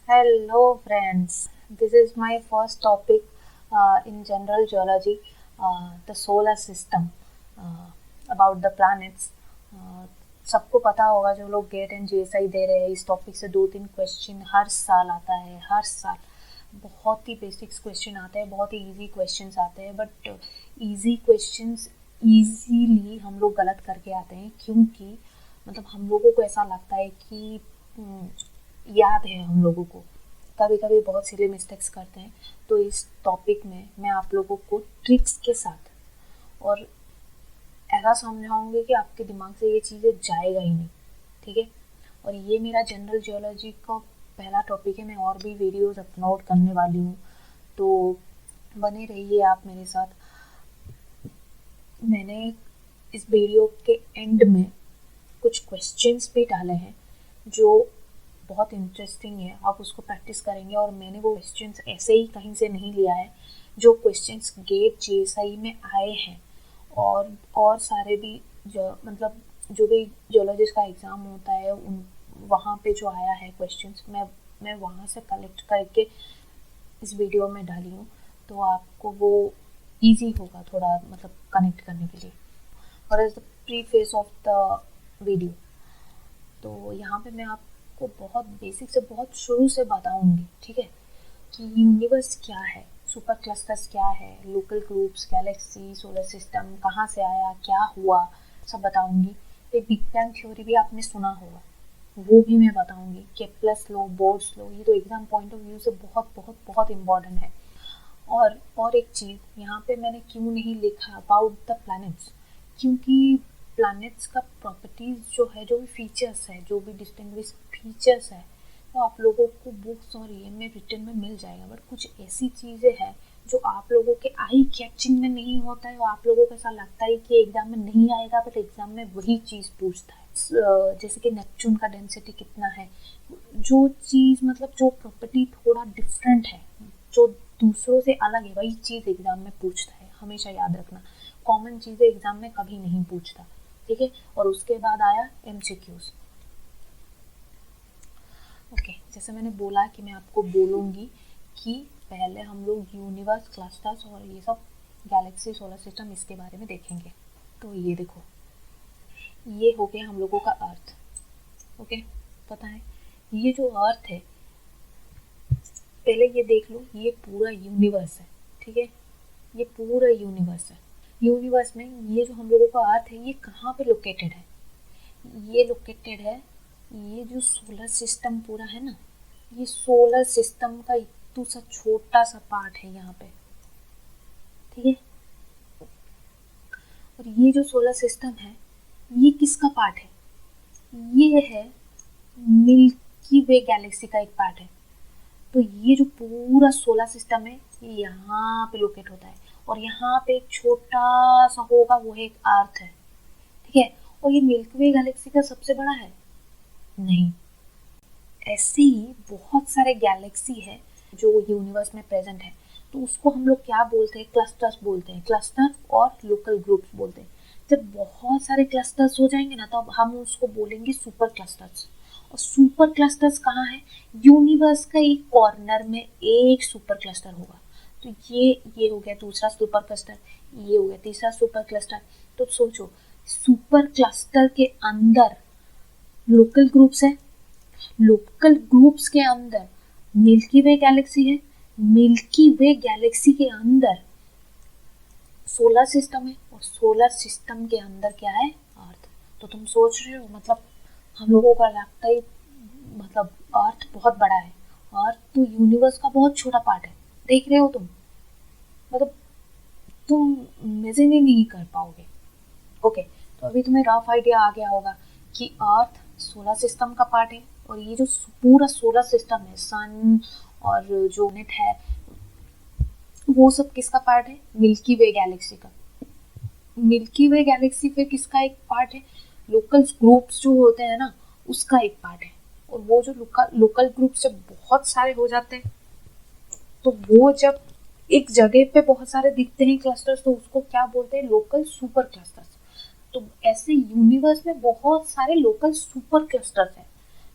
Hello, friends. This is my first topic in general geology, the solar system, about the planets. सबको पता होगा जो लोग gate and JSI दे रहे हैं, इस टॉपिक से 2-3 क्वेश्चन हर साल आता है। हर साल बहुत ही बेसिक्स क्वेश्चन आते हैं, बहुत ही इजी क्वेश्चंस आते हैं, बट इजी क्वेश्चंस इजीली हम लोग गलत करके आते हैं, क्योंकि मतलब हम लोगों को ऐसा लगता है कि याद है हम लोगों को, कभी कभी बहुत सिली मिस्टेक्स करते हैं। तो इस टॉपिक में मैं आप लोगों को ट्रिक्स के साथ और ऐसा समझाऊंगी कि आपके दिमाग से ये चीज़ें जाएगा ही नहीं, ठीक है। और ये मेरा जनरल जियोलॉजी का पहला टॉपिक है, मैं और भी वीडियोस अपलोड करने वाली हूँ, तो बने रहिए आप मेरे साथ। मैंने इस वीडियो के एंड में कुछ क्वेश्चंस भी डाले हैं जो बहुत इंटरेस्टिंग है, आप उसको प्रैक्टिस करेंगे। और मैंने वो क्वेश्चंस ऐसे ही कहीं से नहीं लिया है, जो क्वेश्चंस गेट जेएसआई में आए हैं और सारे भी जो मतलब जो भी जियोलॉजिस्ट का एग्ज़ाम होता है उन वहाँ पे जो आया है क्वेश्चंस, मैं वहाँ से कलेक्ट करके इस वीडियो में डाली हूँ, तो आपको वो इजी होगा थोड़ा मतलब कनेक्ट करने के लिए। और is the pre face of the video, तो यहाँ पे मैं आपको बहुत बेसिक से बहुत शुरू से बताऊंगी, ठीक है, कि यूनिवर्स क्या है, सुपर क्लस्टर्स क्या है, local groups, Galaxy, solar system कहाँ से आया, क्या हुआ, सब बताऊंगी। फिर बिग बैंग थ्योरी भी आपने सुना होगा, वो भी मैं बताऊंगी। केप्लर्स लॉ, बोर्स लॉ, ये तो एग्जाम पॉइंट ऑफ व्यू से बहुत बहुत बहुत इंपॉर्टेंट है। और एक चीज़ यहाँ पे मैंने क्यों नहीं लिखा अबाउट द प्लैनेट्स, क्योंकि प्लैनेट्स का प्रॉपर्टीज जो है, जो भी फीचर्स है, जो भी डिस्टिंग्विश फीचर्स है, वो आप लोगों को बुक्स और ये में रिटर्न में मिल जाएगा। बट कुछ ऐसी चीज़ें हैं जो आप लोगों के आई कैचिंग में नहीं होता है, और आप लोगों को ऐसा लगता है कि एग्जाम में नहीं आएगा, बट एग्जाम में वही चीज़ पूछता है। जैसे कि नेपच्यून का डेंसिटी कितना है, जो चीज़ मतलब जो प्रॉपर्टी थोड़ा डिफरेंट है, जो दूसरों से अलग है, वही चीज़ एग्जाम में पूछता है, हमेशा याद रखना। कॉमन चीज़ें एग्जाम में कभी नहीं पूछता, ठीक है। और उसके बाद आया एमसीक्यूज। ओके, जैसे मैंने बोला कि मैं आपको बोलूँगी कि पहले हम लोग यूनिवर्स, क्लस्टर्स और ये सब गैलेक्सी, सोलर सिस्टम, इसके बारे में देखेंगे। तो ये देखो, ये हो गया हम लोगों का अर्थ। ओके, पता है ये जो अर्थ है, पहले ये देख लो, ये पूरा यूनिवर्स है, ठीक है, ये पूरा यूनिवर्स है। यूनिवर्स में ये जो हम लोगों का अर्थ है, ये कहाँ पे लोकेटेड है? ये लोकेटेड है, ये जो सोलर सिस्टम पूरा है ना, ये सोलर सिस्टम का इतना सा छोटा सा पार्ट है यहाँ पे, ठीक है। और ये जो सोलर सिस्टम है, ये किसका पार्ट है? ये है मिल्की वे गैलेक्सी का एक पार्ट है। तो ये जो पूरा सोलर सिस्टम है, ये यहाँ पे लोकेट होता है, और यहाँ पे एक छोटा सा होगा, वो है एक अर्थ है, ठीक है। और ये मिल्की वे गैलेक्सी का सबसे बड़ा है? नहीं। ऐसे ही बहुत सारे गैलेक्सी है जो यूनिवर्स में प्रेजेंट है, तो उसको हम लोग क्या बोलते हैं? क्लस्टर्स बोलते हैं। क्लस्टर और लोकल ग्रुप्स बोलते हैं। जब बहुत सारे क्लस्टर्स हो जाएंगे ना, तब हम उसको बोलेंगे सुपर क्लस्टर्स। और सुपर क्लस्टर्स कहाँ है? यूनिवर्स का एक कॉर्नर में एक सुपर क्लस्टर होगा। तो ये हो गया दूसरा सुपर क्लस्टर, ये हो गया तीसरा सुपर क्लस्टर। तो सोचो, सुपर क्लस्टर के अंदर लोकल ग्रुप्स है, लोकल ग्रुप्स के अंदर मिल्की वे गैलेक्सी है, मिल्की वे गैलेक्सी के अंदर सोलर सिस्टम है, और सोलर सिस्टम के अंदर क्या है? अर्थ। तो तुम सोच रहे हो, मतलब हम लोगों को लगता है मतलब अर्थ बहुत बड़ा है, अर्थ तो यूनिवर्स का बहुत छोटा पार्ट है। देख रहे हो तुम, मतलब तुम इमेजिन ही नहीं कर पाओगे। ओके, तो अभी तुम्हें रफ आइडिया आ गया होगा कि अर्थ सोलर सिस्टम का पार्ट है, और ये जो पूरा सोलर सिस्टम है, सन और जो नेट है, वो सब किसका पार्ट है? मिल्की वे गैलेक्सी का। मिल्की वे गैलेक्सी फिर किसका एक पार्ट है? लोकल ग्रुप्स जो होते हैं ना, उसका एक पार्ट है। और वो जो लोकल ग्रुप्स जब बहुत सारे हो जाते हैं, तो वो जब एक जगह पे बहुत सारे दिखते हैं क्लस्टर्स, तो उसको क्या बोलते हैं? Local super clusters. तो ऐसे यूनिवर्स में बहुत सारे लोकल सुपर क्लस्टर्स हैं।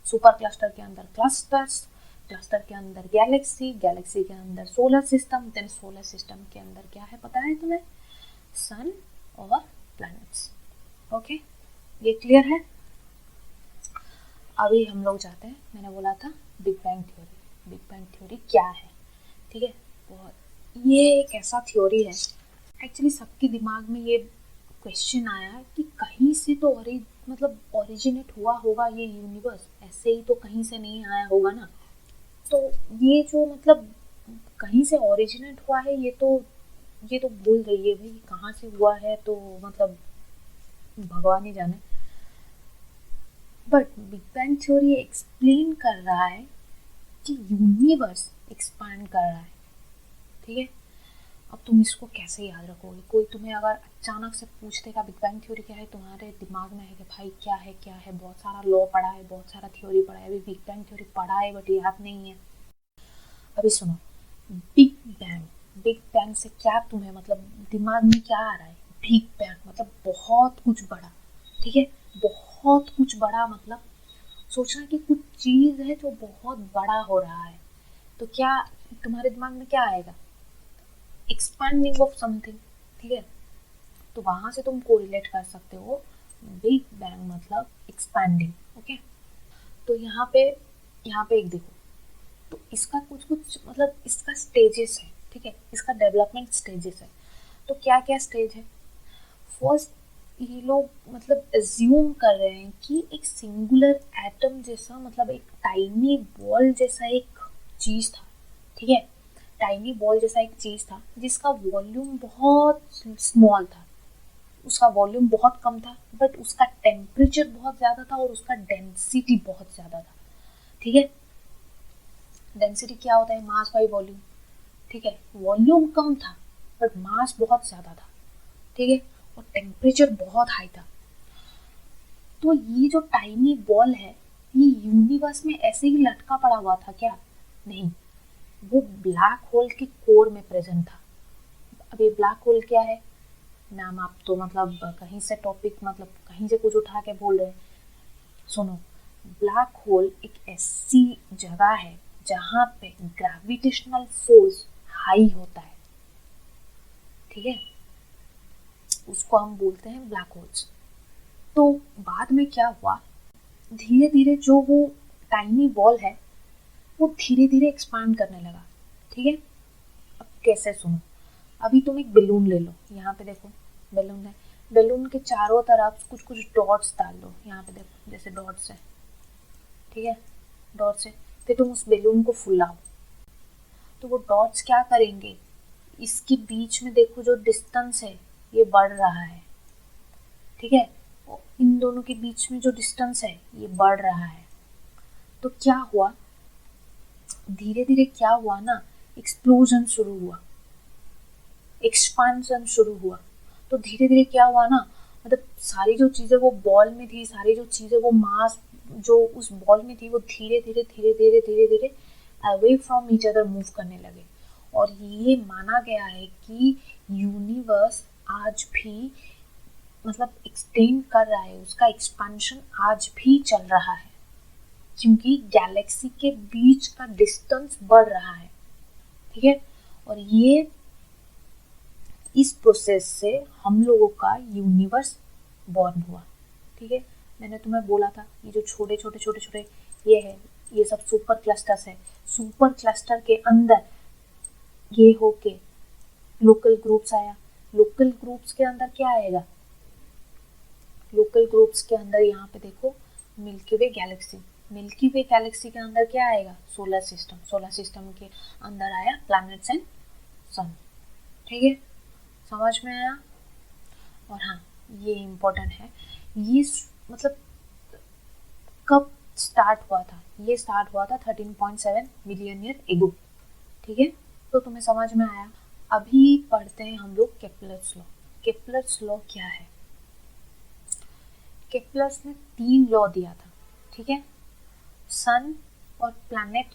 सुपर क्लस्टर के अंदर क्लस्टर्स, क्लस्टर के अंदर गैलेक्सी, गैलेक्सी के अंदर solar system, then solar system के अंदर क्या है पता है तुम्हें? सन और प्लैनेट्स। ओके, ये क्लियर है? अभी हम लोग जाते हैं, मैंने बोला था big bang theory. Big bang theory क्या है? ठीक है, बहुत ये एक ऐसा थ्योरी है, एक्चुअली सबके दिमाग में ये क्वेश्चन आया कि कहीं से तो मतलब ओरिजिनेट हुआ होगा ये यूनिवर्स, ऐसे ही तो कहीं से नहीं आया होगा ना। तो ये जो मतलब कहीं से ओरिजिनेट हुआ है, ये तो भूल गई है भाई, कहाँ से हुआ है तो मतलब भगवान ही जाने। But big bang theory explain कर रहा है कि यूनिवर्स एक्सपांड कर रहा है। ठीक है, अब तुम इसको कैसे याद रखोगे? कोई तुम्हें अगर अचानक से पूछ देगा बिग बैंग थ्योरी क्या है, तुम्हारे दिमाग में है कि भाई क्या है क्या है, बहुत सारा लॉ पढ़ा है, बहुत सारा थ्योरी पढ़ा है, अभी बिग बैंग थ्योरी पढ़ा है बट याद नहीं है। अभी सुनो, बिग बैंग, बिग बैंग से क्या तुम्हें मतलब दिमाग में क्या आ रहा है? बिग बैंग मतलब बहुत कुछ बड़ा। ठीक है, बहुत कुछ बड़ा मतलब सोचना कि कुछ चीज है जो बहुत बड़ा हो रहा है, तो क्या तुम्हारे दिमाग में क्या आएगा? Expanding of something. ठीक है, तो वहां से तुम कोरिलेट कर सकते हो बिग बैंग मतलब एक्सपैंडिंग। ओके, तो यहाँ पे एक देखो, तो इसका कुछ कुछ मतलब इसका स्टेजेस है। ठीक है, इसका डेवलपमेंट स्टेजेस है। तो क्या क्या स्टेज है? फर्स्ट, ये लोग मतलब एज्यूम कर रहे हैं कि एक सिंगुलर एटम जैसा मतलब एक टाइनी बॉल जैसा एक चीज था। ठीक है, टाइनी बॉल जैसा एक चीज था जिसका वॉल्यूम बहुत स्मॉल था, उसका वॉल्यूम बहुत कम था, बट उसका टेम्परेचर बहुत ज़्यादा था और उसका डेंसिटी बहुत ज़्यादा था। ठीक है, डेंसिटी क्या होता है? Mass by volume. ठीक है, वॉल्यूम कम था बट मास बहुत ज़्यादा था। ठीक है, और टेम्परेचर बहुत हाई था। तो ये जो टाइनी बॉल है, ये यूनिवर्स में ऐसे ही लटका पड़ा हुआ था क्या? नहीं, वो ब्लैक होल के कोर में प्रेजेंट था। अब ये ब्लैक होल क्या है मैम? आप तो मतलब कहीं से टॉपिक मतलब कहीं से कुछ उठा के बोल रहे हैं। सुनो, ब्लैक होल एक ऐसी जगह है जहाँ पे ग्रेविटेशनल फोर्स हाई होता है। ठीक है, उसको हम बोलते हैं ब्लैक होल्स। तो बाद में क्या हुआ, धीरे धीरे जो वो टाइनी बॉल है वो धीरे धीरे एक्सपांड करने लगा। ठीक है, अब कैसे? सुनो, अभी तुम एक बैलून ले लो, यहाँ पे देखो बैलून है, बैलून के चारों तरफ कुछ कुछ डॉट्स डाल दो, यहाँ पे देखो जैसे डॉट्स है। ठीक है, डॉट्स है, फिर तुम उस बैलून को फुलाओ, तो वो डॉट्स क्या करेंगे? इसके बीच में देखो जो डिस्टेंस है ये बढ़ रहा है। ठीक है, और इन दोनों के बीच में जो डिस्टेंस है ये बढ़ रहा है। तो क्या हुआ, धीरे धीरे क्या हुआ ना, एक्सप्लोजन शुरू हुआ, एक्सपांशन शुरू हुआ। तो धीरे धीरे क्या हुआ ना, मतलब सारी जो चीजें वो बॉल में थी, सारी जो चीजें वो मास जो उस बॉल में थी, वो धीरे धीरे धीरे धीरे धीरे धीरे away from each other move करने लगे। और ये माना गया है कि यूनिवर्स आज भी मतलब एक्सटेंड कर रहा है, उसका एक्सपेंशन आज भी चल रहा है, क्योंकि गैलेक्सी के बीच का डिस्टेंस बढ़ रहा है। ठीक है, और ये इस प्रोसेस से हम लोगों का यूनिवर्स बॉर्न हुआ। ठीक है, मैंने तुम्हें बोला था ये जो छोटे छोटे छोटे छोटे ये है, ये सब सुपर क्लस्टर्स है। सुपर क्लस्टर के अंदर ये होके लोकल ग्रुप्स आया, लोकल ग्रुप्स के अंदर क्या आएगा? लोकल ग्रुप्स के अंदर यहाँ पे देखो मिल्की वे गैलेक्सी, मिल्की वे गैलेक्सी के अंदर क्या आएगा? सोलर सिस्टम, सोलर सिस्टम के अंदर आया प्लैनेट्स एंड सन। ठीक है, समझ में आया? और हाँ, ये इम्पोर्टेंट है, ये मतलब कब स्टार्ट हुआ था? ये स्टार्ट हुआ था 13.7 मिलियन ईयर एगो। ठीक है, तो तुम्हें समझ में आया? अभी पढ़ते हैं हम लोग केप्लर्स लॉ। केप्लर्स लॉ क्या है? केप्लर्स ने 3 लॉ दिया था। ठीक है, सन और प्लैनेट,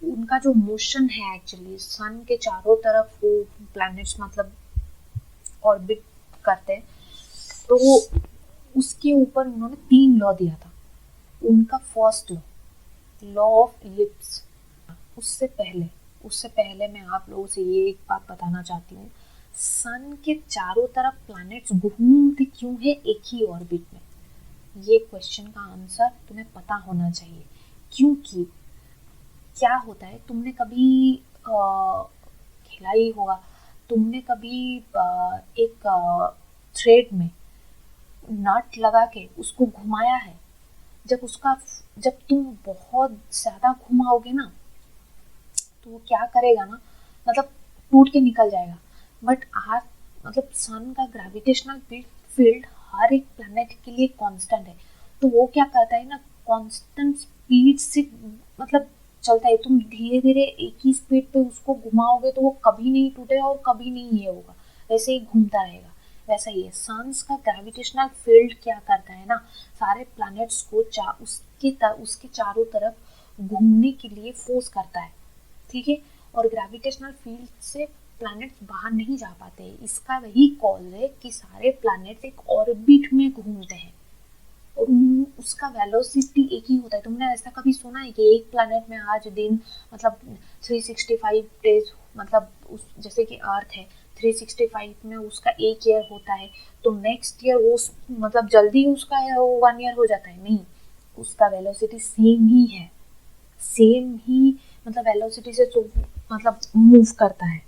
उनका जो मोशन है एक्चुअली सन के चारों तरफ वो प्लैनेट्स मतलब ऑर्बिट करते हैं, तो उसके ऊपर उन्होंने 3 लॉ दिया था। उनका first law, law of ellipse, उससे पहले मैं आप लोगों से ये एक बात बताना चाहती हूँ, सन के चारों तरफ प्लैनेट्स घूमते क्यों है एक ही ऑर्बिट में? ये क्वेश्चन का आंसर तुम्हें पता होना चाहिए, क्योंकि क्या होता है, तुमने कभी खेला ही होगा, तुमने कभी एक थ्रेड में नट लगा के उसको घुमाया है, जब तुम बहुत ज्यादा घुमाओगे ना तो वो क्या करेगा ना, मतलब टूट के निकल जाएगा। बट मतलब सन का ग्रेविटेशनल फील्ड हर एक प्लैनेट के लिए कांस्टेंट है, तो वो क्या करता है ना, कांस्टेंट स्पीड से मतलब चलता है। तुम धीरे धीरे एक ही स्पीड पे उसको घुमाओगे तो वो कभी नहीं टूटेगा और कभी नहीं ये होगा, वैसे ही घूमता रहेगा। वैसा ही है, सन्स का ग्रेविटेशनल फील्ड क्या करता है ना, सारे प्लैनेट्स को उसके चारों तरफ घूमने के लिए फोर्स करता है, ठीक है। और ग्रेविटेशनल फील्ड से प्लैनेट्स बाहर नहीं जा पाते, इसका वही कॉज है कि सारे प्लैनेट्स एक ऑर्बिट में घूमते हैं और उसका वेलोसिटी एक ही होता है। तुमने ऐसा कभी सुना है कि एक प्लैनेट में आज दिन मतलब 365 डेज, मतलब जैसे कि अर्थ है 365 में उसका एक ईयर होता है, तो नेक्स्ट ईयर वो मतलब जल्दी उसका 1 ईयर हो जाता है? नहीं, उसका वेलोसिटी सेम ही है, सेम ही मतलब वेलोसिटी से तो मतलब मूव करता है,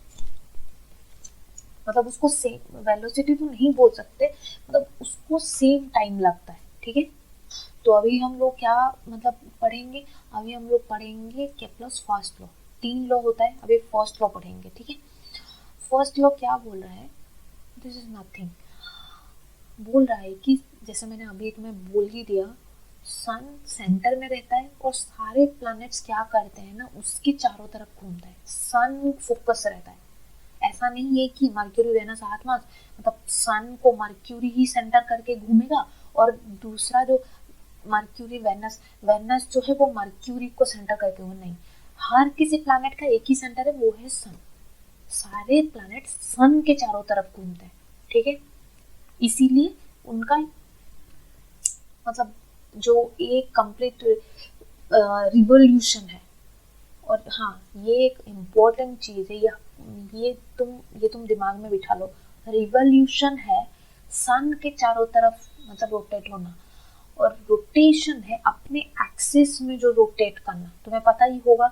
मतलब उसको सेम वेलोसिटी तो नहीं बोल सकते, मतलब उसको सेम टाइम लगता है, ठीक है। तो अभी हम लोग क्या मतलब पढ़ेंगे, अभी हम लोग पढ़ेंगे केप्लर्स फर्स्ट लॉ। 3 लॉ होता है, अभी फर्स्ट लॉ पढ़ेंगे, ठीक है। फर्स्ट लॉ क्या बोल रहा है, दिस इज नथिंग, बोल रहा है कि जैसे मैंने अभी तुम्हें बोल ही दिया, सन सेंटर में रहता है और सारे प्लैनेट्स क्या करते हैं ना, उसके चारों तरफ घूमता है, सन फोकस रहता है। ऐसा नहीं है कि मर्क्यूरी वेनस अर्थ मार्स मतलब सन को मर्क्यूरी ही सेंटर करके घूमेगा और दूसरा जो मर्क्यूरी वेनस वेनस जो है वो मर्क्यूरी को सेंटर करके घूमे, नहीं। हर किसी प्लैनेट का एक ही सेंटर है, वो है सन। सारे प्लैनेट सन के चारों तरफ घूमते हैं, ठीक है। इसीलिए उनका मतलब जो एक कंप्लीट रिवोल्यूशन है। और हाँ, ये एक इम्पोर्टेंट चीज है, ये तुम दिमाग में बिठा लो, रिवोल्यूशन है सन के चारों तरफ मतलब रोटेट होना, और रोटेशन है अपने एक्सिस में जो रोटेट करना। तुम्हें पता ही होगा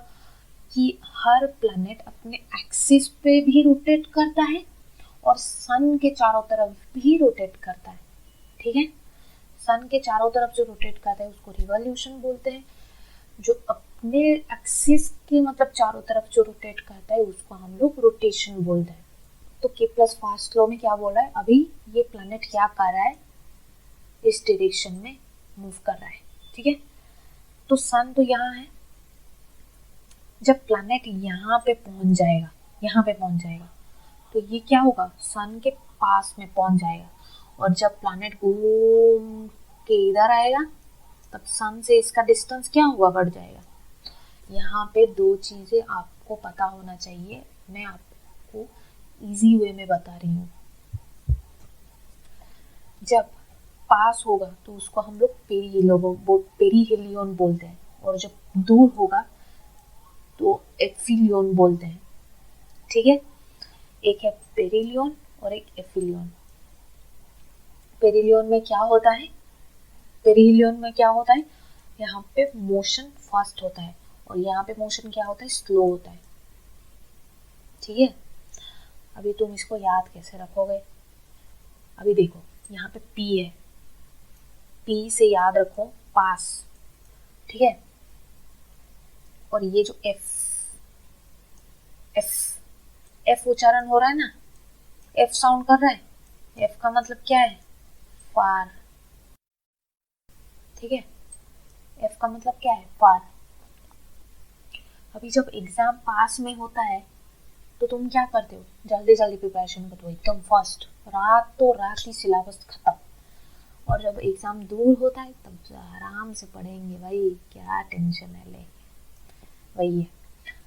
कि हर प्लैनेट अपने एक्सिस पे भी रोटेट करता है और सन के चारों तरफ भी रोटेट करता है, ठीक है। सन के चारों तरफ जो रोटेट करता है उसको रिवॉल्यूशन बोलते हैं, जो अपने एक्सिस के मतलब चारों तरफ जो रोटेट करता है उसको हम लोग रोटेशन बोलते हैं। तो केप्लर्स फर्स्ट लॉ में क्या बोल रहा है, अभी ये प्लैनेट क्या कर रहा है, इस डायरेक्शन में मूव कर रहा है, ठीक है। तो सन तो यहाँ है, जब प्लैनेट यहाँ पे पहुंच जाएगा तो ये क्या होगा, सन के पास में पहुंच जाएगा, और जब प्लैनेट घूम के इधर आएगा तब सन से इसका डिस्टेंस क्या होगा, बढ़ जाएगा। यहाँ पे 2 चीजें आपको पता होना चाहिए, मैं आपको इजी वे में बता रही हूँ। जब पास होगा तो उसको हम लोग पेरीहेलियन बोलते हैं, और जब दूर होगा तो एफिलियन बोलते हैं, ठीक है। एक है पेरिलियन और एक एफिलियन। पेरिलियन में क्या होता है, पेरिलियन में क्या होता है, यहाँ पे मोशन फास्ट होता है और यहाँ पे मोशन क्या होता है, स्लो होता है, ठीक है। अभी तुम इसको याद कैसे रखोगे, अभी देखो यहाँ पे P है, P से याद रखो पास, ठीक है। और ये जो F उच्चारण हो रहा है ना, F साउंड कर रहा है, F का मतलब क्या है, फार, ठीक है। F का मतलब क्या है, फार। अभी जब एग्जाम पास में होता है तो तुम क्या करते हो, जल्दी जल्दी प्रिपरेशन करते हो एकदम फास्ट, रात ही सिलेबस खत्म। और जब एग्जाम दूर होता है तब आराम से पढ़ेंगे भाई, क्या टेंशन है, ले वही है।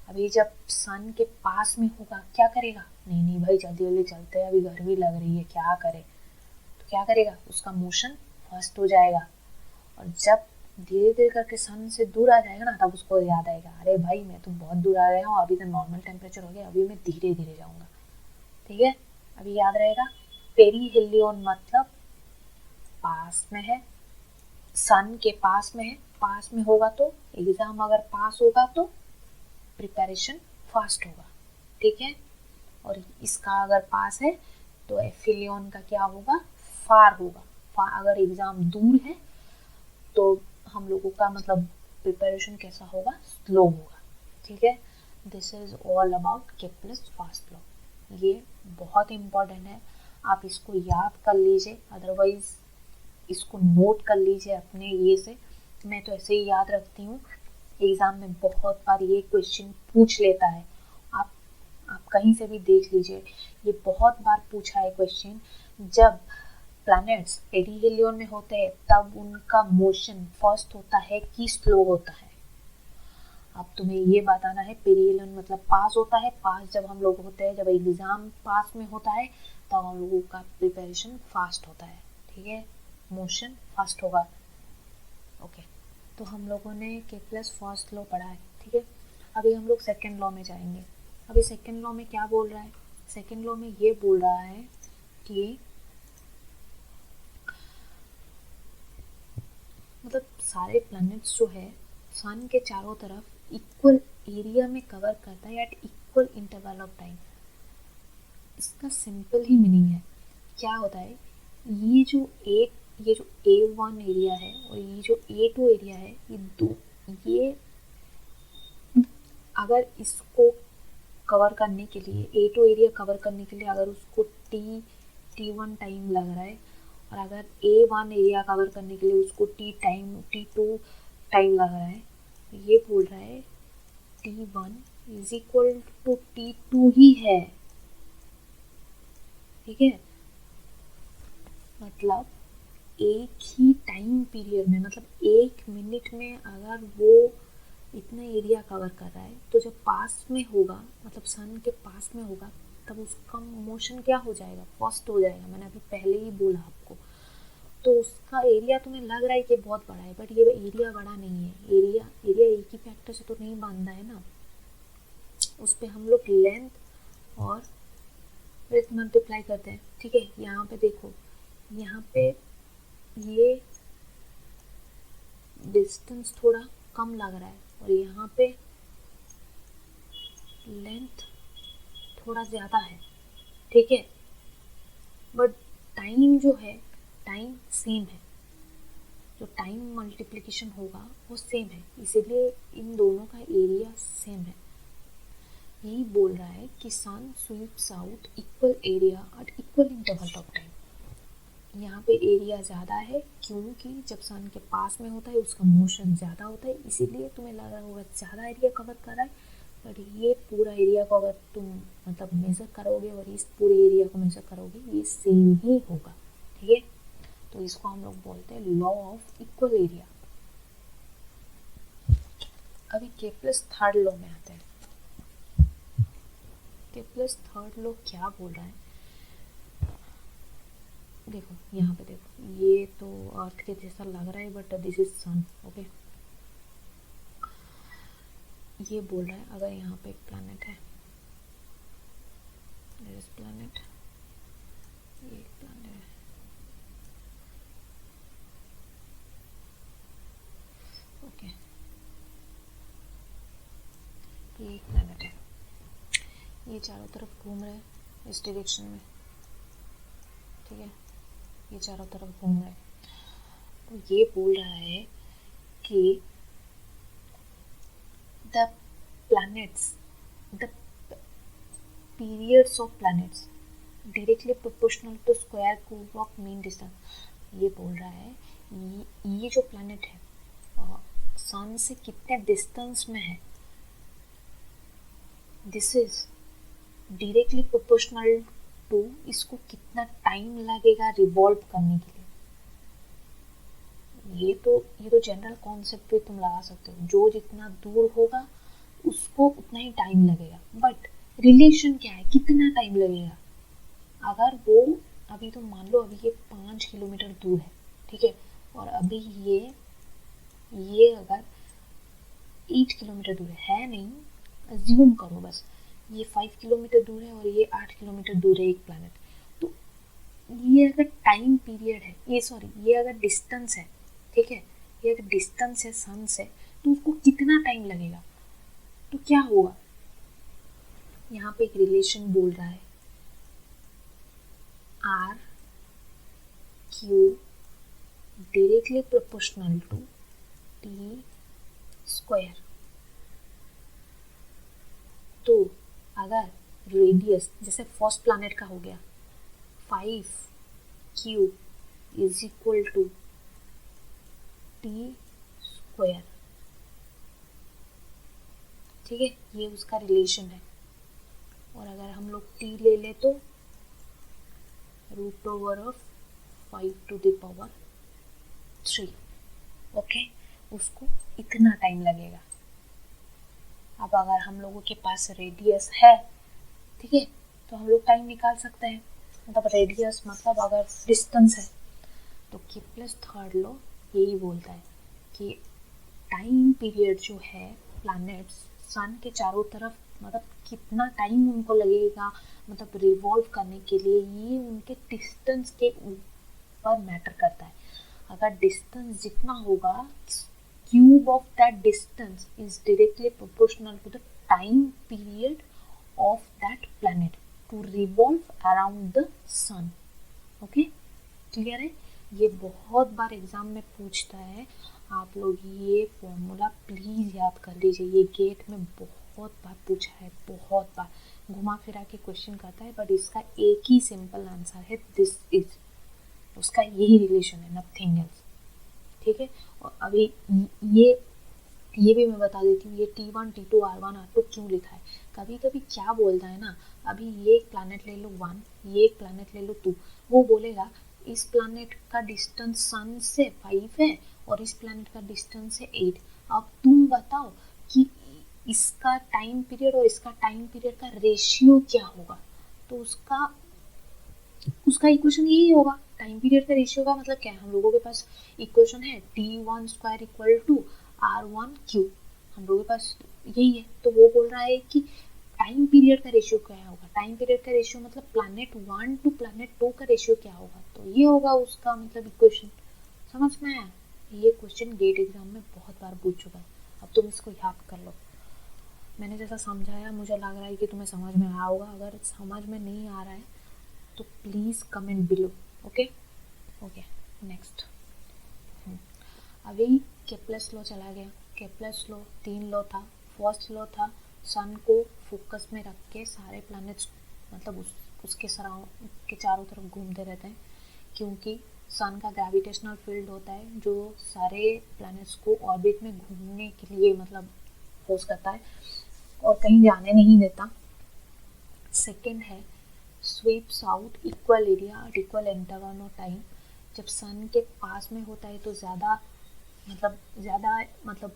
अभी जब सन के पास में होगा क्या करेगा, नहीं भाई जल्दी जल्दी चलते हैं, अभी गर्मी लग रही है, क्या करे, तो क्या करेगा, उसका मोशन फास्ट हो जाएगा। और जब धीरे धीरे करके सन से दूर आ जाएगा ना, तब उसको याद आएगा, अरे भाई मैं तो बहुत दूर आ गया हूँ, अभी तो नॉर्मल टेम्परेचर हो गया, अभी मैं धीरे धीरे जाऊँगा। ठीक है, अभी याद रहेगा। पेरीहेलियन मतलब पास में है, सन के पास में है, पास में होगा तो एग्जाम अगर पास होगा तो प्रिपरेशन फास्ट होगा। ठीक है, और इसका अगर पास है तो एफिलियन का क्या होगा, फार होगा। अगर एग्जाम दूर है तो हम लोगों का मतलब प्रिपरेशन कैसा होगा, स्लो होगा। ठीक है, this is all about Kepler's fast law. ये बहुत इम्पोर्टेंट है, आप इसको याद कर लीजिए, अदरवाइज इसको नोट कर लीजिए अपने ये से। मैं तो ऐसे ही याद रखती हूँ, एग्ज़ाम में बहुत बार ये क्वेश्चन पूछ लेता है। आप आप कहीं से भी देख लीजिए, ये बहुत बार पूछा है क्वेश्चन। जब प्लैनेट्स पेरीहेलियन में होते हैं तब उनका मोशन फास्ट होता है कि स्लो होता है। अब तुम्हें ये बताना है, पेरीहेलियन मतलब पास होता है, पास जब हम लोग होते हैं, जब एग्ज़ाम पास में होता है तब हम लोगों का प्रिपरेशन फास्ट होता है। ठीक है, मोशन फास्ट होगा। ओके, तो हम लोगों ने केपलर्स फर्स्ट लॉ पढ़ा है। ठीक है, अभी हम लोग सेकेंड लॉ में जाएंगे। अभी सेकेंड लॉ में क्या बोल रहा है, सेकेंड लॉ में ये बोल रहा है कि मतलब सारे प्लैनेट्स जो है सन के चारों तरफ इक्वल एरिया में कवर करता है at equal interval of time. इसका सिंपल ही मीनिंग है, क्या होता है, ये जो A1 एरिया है और ये जो A2 एरिया है, ये अगर इसको कवर करने के लिए, A2 एरिया कवर करने के लिए अगर उसको T1 टाइम लग रहा है, और अगर A1 एरिया कवर करने के लिए उसको T2 टाइम लग रहा है, ये बोल रहा है T1 is equal to T2 ही है। ठीक है, मतलब एक ही टाइम पीरियड में, मतलब 1 मिनट में अगर वो इतना एरिया कवर कर रहा है, तो जब पास में होगा, मतलब सन के पास में होगा, तब उसका मोशन क्या हो जाएगा, फास्ट हो जाएगा। मैंने अभी पहले ही बोला आपको। तो उसका एरिया तुम्हें लग रहा है कि बहुत बड़ा है, बट ये एरिया बड़ा नहीं है। एरिया एक ही फैक्टर से तो नहीं बांधना है ना, उस पर हम लोग लेंथ और ब्रेथ मल्टीप्लाई करते हैं। ठीक है, यहाँ पे देखो, यहाँ पे ये डिस्टेंस थोड़ा कम लग रहा है और यहाँ पे लेंथ थोड़ा ज़्यादा है। ठीक है, बट टाइम जो है, टाइम सेम है, जो टाइम मल्टीप्लिकेशन होगा वो सेम है, इसीलिए इन दोनों का एरिया सेम है। यही बोल रहा है कि sun sweeps out equal area at equal interval of time. यहाँ पे एरिया ज़्यादा है क्योंकि जब सन के पास में होता है उसका मोशन ज़्यादा होता है, इसीलिए तुम्हें लग रहा होगा ज़्यादा एरिया कवर कर रहा है, बट ये पूरा एरिया को अगर तुम मतलब मेज़र करोगे और इस पूरे एरिया को मेज़र करोगे, ये सेम ही होगा। ठीक है, तो इसको हम लोग बोलते हैं लॉ ऑफ इक्वल एरिया। अभी केपलर्स थर्ड लॉ में आते हैं। केपलर्स थर्ड लॉ क्या बोल रहा है, देखो यहाँ पे देखो, ये तो अर्थ के जैसा लग रहा है but this is sun. Okay, ये बोल रहा है अगर यहाँ पे एक प्लैनेट है, दिस प्लैनेट, ये एक प्लैनेट है, ओके, ये एक प्लैनेट है, ये चारों तरफ घूम रहे हैं इस डायरेक्शन में। ठीक है, ये चारों तरफ घूम रहे हैं, तो ये बोल रहा है कि the planets, the periods of planets directly proportional to square cube of mean distance। ये बोल रहा है ये जो प्लैनेट है सन से कितने डिस्टेंस में है, this is directly proportional to इसको कितना टाइम लगेगा रिवॉल्व करने के लिए। ये तो जनरल कॉन्सेप्ट पे तुम लगा सकते हो, जो जितना दूर होगा उसको उतना ही टाइम लगेगा, बट रिलेशन क्या है, कितना टाइम लगेगा। अगर वो अभी तो मान लो अभी ये 5 किलोमीटर दूर है, ठीक है, और अभी ये ये अगर 8 किलोमीटर दूर है नहीं, अज्यूम करो बस, ये 5 किलोमीटर दूर है और ये 8 किलोमीटर दूर है एक प्लैनेट, तो ये अगर टाइम पीरियड है, ये अगर डिस्टेंस है, ठीक है, ये अगर डिस्टेंस है सन से, तो उसको कितना टाइम लगेगा, तो क्या होगा, यहाँ पे एक रिलेशन बोल रहा है, R cube directly proportional to T square. तो अगर रेडियस जैसे फर्स्ट प्लैनेट का हो गया 5Q is equal to T square, ठीक है, ये उसका रिलेशन है। और अगर हम लोग टी ले ले तो रूट ओवर ऑफ 5⁻3, ओके, उसको इतना टाइम लगेगा। अब अगर हम लोगों के पास रेडियस है, ठीक है, तो हम लोग टाइम निकाल सकते हैं, मतलब रेडियस मतलब अगर डिस्टेंस है, तो केप्लर्स थर्ड लॉ यही बोलता है कि टाइम पीरियड जो है प्लैनेट्स सन के चारों तरफ, मतलब कितना टाइम उनको लगेगा मतलब रिवॉल्व करने के लिए, ये उनके डिस्टेंस के ऊपर मैटर करता है। अगर डिस्टेंस जितना होगा, cube of that distance is directly proportional to the time period of that planet to revolve around the sun. Okay, clear है? ये बहुत बार एग्जाम में पूछता है, आप लोग ये फॉर्मूला प्लीज याद कर लीजिए, ये गेट में बहुत बार पूछा है, बहुत बार घुमा फिरा के क्वेश्चन करता है, बट इसका एक ही सिंपल आंसर है, दिस इज, उसका यही रिलेशन है, नथिंग एल्स, ठीक है। और अभी ये भी मैं बता देती हूँ, ये T1 T2 R1 R2 क्यों लिखा है, कभी कभी क्या बोलता है ना, अभी ये एक प्लैनेट ले लो 1, ये एक प्लैनेट ले लो 2, वो बोलेगा इस प्लैनेट का डिस्टेंस सन से 5 है और इस प्लैनेट का डिस्टेंस है 8, अब तुम बताओ कि इसका टाइम पीरियड और इसका टाइम पीरियड का रेशियो क्या होगा, तो उसका इक्वेशन यही होगा, टाइम पीरियड का रेशियो का मतलब क्या है, हम लोगों के पास इक्वेशन है T1 square equal to R1 Q, हम लोगों के पास यही है, तो वो बोल रहा है कि टाइम पीरियड का रेशियो क्या होगा, टाइम पीरियड का रेशियो मतलब प्लैनेट 1 टू प्लैनेट 2 का रेशियो क्या होगा, तो ये होगा उसका मतलब इक्वेशन। समझ में आया? ये क्वेश्चन गेट एग्जाम में बहुत बार पूछ चुका है, अब तुम इसको याद कर लो। मैंने जैसा समझाया मुझे लग रहा है कि तुम्हें समझ में आया होगा, अगर समझ में नहीं आ रहा है तो please comment below. Okay okay, next. अभी केप्लर्स लॉ चला गया। केप्लर्स लॉ 3 लॉ था। फर्स्ट लॉ था सन को फोकस में रख के सारे प्लैनेट्स मतलब उसके सराउंड के चारों तरफ घूमते रहते हैं, क्योंकि सन का ग्रेविटेशनल फील्ड होता है जो सारे प्लैनेट्स को ऑर्बिट में घूमने के लिए मतलब फोर्स करता है और कहीं जाने नहीं देता। सेकेंड है स्वीप्स आउट इक्वल एरिया और इक्वल इंटरवल ऑफ टाइम। जब सन के पास में होता है तो ज़्यादा मतलब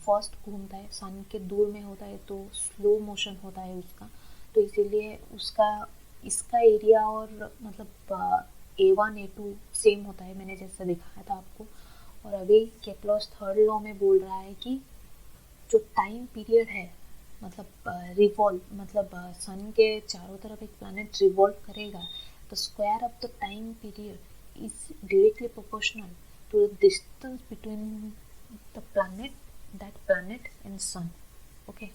फास्ट घूमता है, सन के दूर में होता है तो स्लो मोशन होता है उसका, तो इसीलिए उसका इसका एरिया और मतलब A1 A2 सेम होता है, मैंने जैसा दिखाया था आपको। और अभी केप्लर्स थर्ड लॉ में बोल रहा है कि जो टाइम पीरियड है मतलब रिवॉल्व मतलब सन के चारों तरफ एक प्लैनेट रिवॉल्व करेगा, the square of the time period is directly proportional to the distance between the planet and sun. Okay,